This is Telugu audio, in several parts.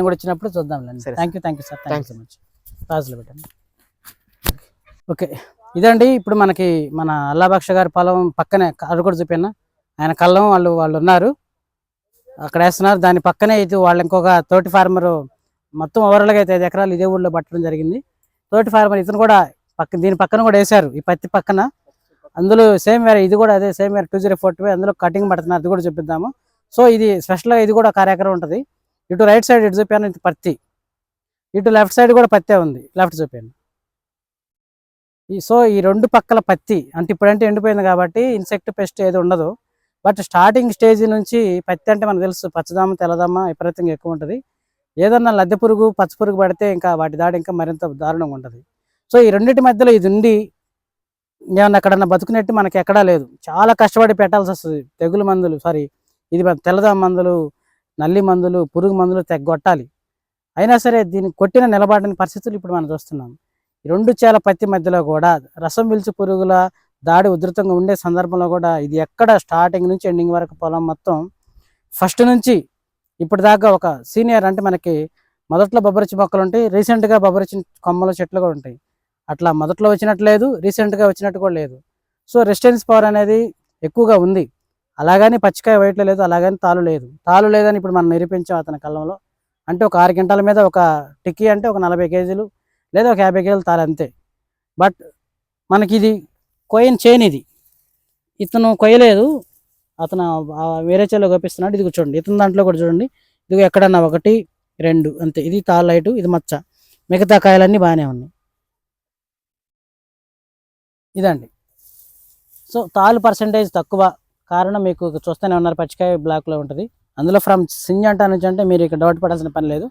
కూడా వచ్చినప్పుడు చూద్దాంలేండి. Thank you sir. Thank you so much. రాజులో పెట్టండి. ఓకే, ఇదండి ఇప్పుడు మనకి మన అల్లాబక్ష గారి పొలం పక్కనే అది కూడా చూపినా, ఆయన కళ్ళం వాళ్ళు ఉన్నారు అక్కడ వేస్తున్నారు. దాని పక్కనే ఇది వాళ్ళు ఇంకొక తోటి ఫార్మరు మొత్తం ఓవరాల్గా అయితే 5 ఎకరాలు ఇదే ఊళ్ళో పట్టడం జరిగింది. తోటి ఫార్మర్ ఇతను కూడా దీని పక్కన కూడా వేశారు, ఈ పత్తి పక్కన. అందులో సేమ్ వేరే ఇది కూడా అదే సేమ్ వేరే 2042 అందులో కటింగ్ పడుతున్నారు, అది కూడా చూపిద్దాము. సో ఇది స్పెషల్గా ఇది కూడా 1 ఎకరం ఉంటుంది. ఇటు రైట్ సైడ్ ఇటు చూపాను ఇది పత్తి, ఇటు లెఫ్ట్ సైడ్ కూడా పత్తే ఉంది, లెఫ్ట్ చూపాను. సో ఈ 2 పక్కల పత్తి అంటే ఇప్పుడంటే ఎండిపోయింది కాబట్టి ఇన్సెక్ట్ పెస్ట్ ఏది ఉండదు. బట్ స్టార్టింగ్ స్టేజ్ నుంచి పత్తి అంటే మనకు తెలుసు, పచ్చదమ్మ తెల్లదమ్మ విపరీతంగా ఎక్కువ ఉంటుంది. ఏదన్నా లద్దె పురుగు పచ్చ పురుగు పడితే ఇంకా వాటి దాడి ఇంకా మరింత దారుణంగా ఉంటుంది. సో ఈ రెండింటి మధ్యలో ఇది ఉండి ఏమన్నా ఎక్కడన్నా బతుకునేట్టు మనకి ఎక్కడా లేదు. చాలా కష్టపడి పెట్టాల్సి వస్తుంది. తెగులు మందులు ఇది తెల్లదమ్మ మందులు, నల్లి మందులు, పురుగు మందులు తెగొట్టాలి. అయినా సరే దీన్ని కొట్టిన నిలబడని పరిస్థితులు ఇప్పుడు మనం చూస్తున్నాం. ఈ 2 చేల పత్తి మధ్యలో కూడా రసం పీల్చు పురుగుల దాడి ఉధృతంగా ఉండే సందర్భంలో కూడా ఇది ఎక్కడ స్టార్టింగ్ నుంచి ఎండింగ్ వరకు పొలం మొత్తం ఫస్ట్ నుంచి ఇప్పుడు దాకా ఒక సీనియర్ అంటే మనకి మొదట్లో బొబ్బరిచి మొక్కలు ఉంటాయి, రీసెంట్గా బొబ్బరిచి కొమ్మల చెట్లు కూడా ఉంటాయి. అట్లా మొదట్లో వచ్చినట్టు లేదు, రీసెంట్గా వచ్చినట్టు కూడా లేదు. సో రెసిస్టెన్స్ పవర్ అనేది ఎక్కువగా ఉంది. అలాగని పచ్చికాయ వైట్లో లేదు, అలాగని తాలు లేదని ఇప్పుడు మనం నిరూపించాం అతని కళ్ళంలో. అంటే ఒక 6 క్వింటాల మీద ఒక టిక్కీ అంటే ఒక 40 కేజీలు లేదా ఒక 50 కేజీలు తాలు అంతే. బట్ మనకి ఇది కొయ్యని చేను, ఇది ఇతను కొయ్యలేదు, అతను వేరే చేలో కోపిస్తున్నాడు. ఇది చూడండి, ఇతని దాంట్లో కూడా చూడండి, ఇది ఎక్కడన్నా 1 2 అంతే. ఇది తాళ్ళు లైటు, ఇది మచ్చ, మిగతా కాయలన్నీ బాగానే ఉన్నాయి. ఇదండి. సో తాలు పర్సంటేజ్ తక్కువ, కారణం మీకు చూస్తూనే ఉన్నారు పచ్చికాయ బ్లాక్లో ఉంటుంది. అందులో ఫ్రమ్ సింజంటా నుంచి అంటే మీరు ఇక్కడ డౌట్ పడాల్సిన పని లేదు,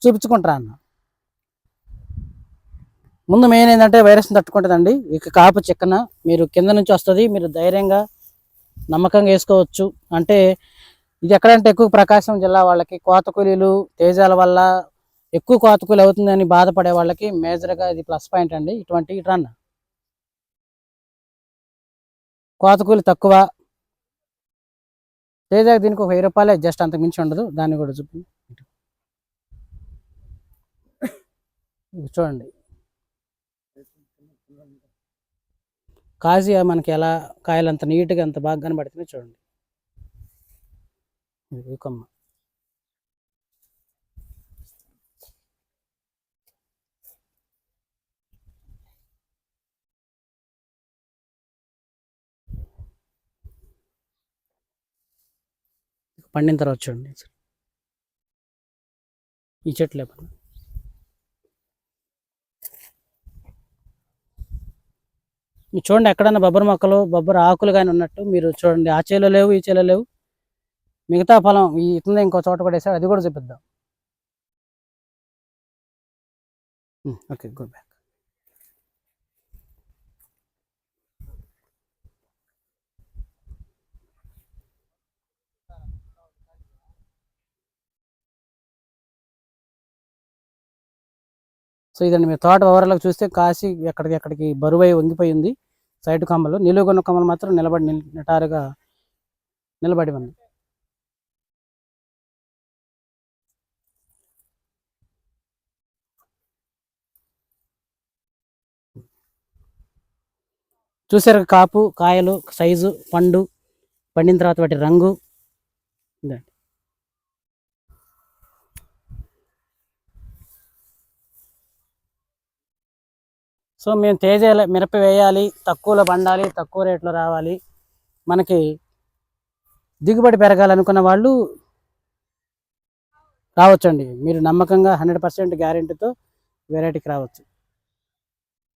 చూపించుకుంటారా అన్న. ముందు మెయిన్ ఏంటంటే వైరస్ని తట్టుకుంటుందండి. ఇక కాపు చిక్కన మీరు కింద నుంచి వస్తుంది, మీరు ధైర్యంగా నమ్మకంగా వేసుకోవచ్చు. అంటే ఇది ఎక్కడంటే ఎక్కువ ప్రకాశం జిల్లా వాళ్ళకి కోత కూలీలు తేజాల వల్ల ఎక్కువ కోత కూలి అవుతుందని బాధపడే వాళ్ళకి మేజర్గా ఇది ప్లస్ పాయింట్ అండి. ఇటువంటి రన్ కోత కూలి తక్కువ, తేజాకి దీనికి ఒక 1000 రూపాయలే, జస్ట్ అంతకు మించి ఉండదు. దాన్ని కూడా చూపి చూడండి. కాజీ మనకి ఎలా కాయలు అంత నీట్గా అంత బాగా కనబడుతున్నాయి చూడండి. కొమ్మ పండిన తర్వాత చూడండి ఈ చెట్లు. చూడండి ఎక్కడన్నా బొబ్బరి మొక్కలు బొబ్బరి ఆకులు కానీ ఉన్నట్టు మీరు చూడండి. ఆ చేలో లేవు, ఈ చేలో లేవు. మిగతా పొలం ఈ ఇట్లా ఇంకో చోట కూడా వేసాడు, అది కూడా చూపిద్దాం. Okay, go back. సో ఇదండి, మీరు తోట ఓవర్లోకి చూస్తే కాసి ఎక్కడికి బరువై వంగిపోయింది. సైడ్ కొమ్మలు, నిలువుగొన్న కొమ్మలు మాత్రం నిటారుగా నిలబడి ఉంది. చూసారు కాపు, కాయలు, సైజు, పండిన తర్వాత వాటి రంగు. సో మేము తేజ మిరప వేయాలి, తక్కువలో పండాలి, తక్కువ రేట్లో రావాలి, మనకి దిగుబడి పెరగాలనుకున్న వాళ్ళు రావచ్చండి. మీరు నమ్మకంగా 100% గ్యారెంటీతో వెరైటీకి రావచ్చు.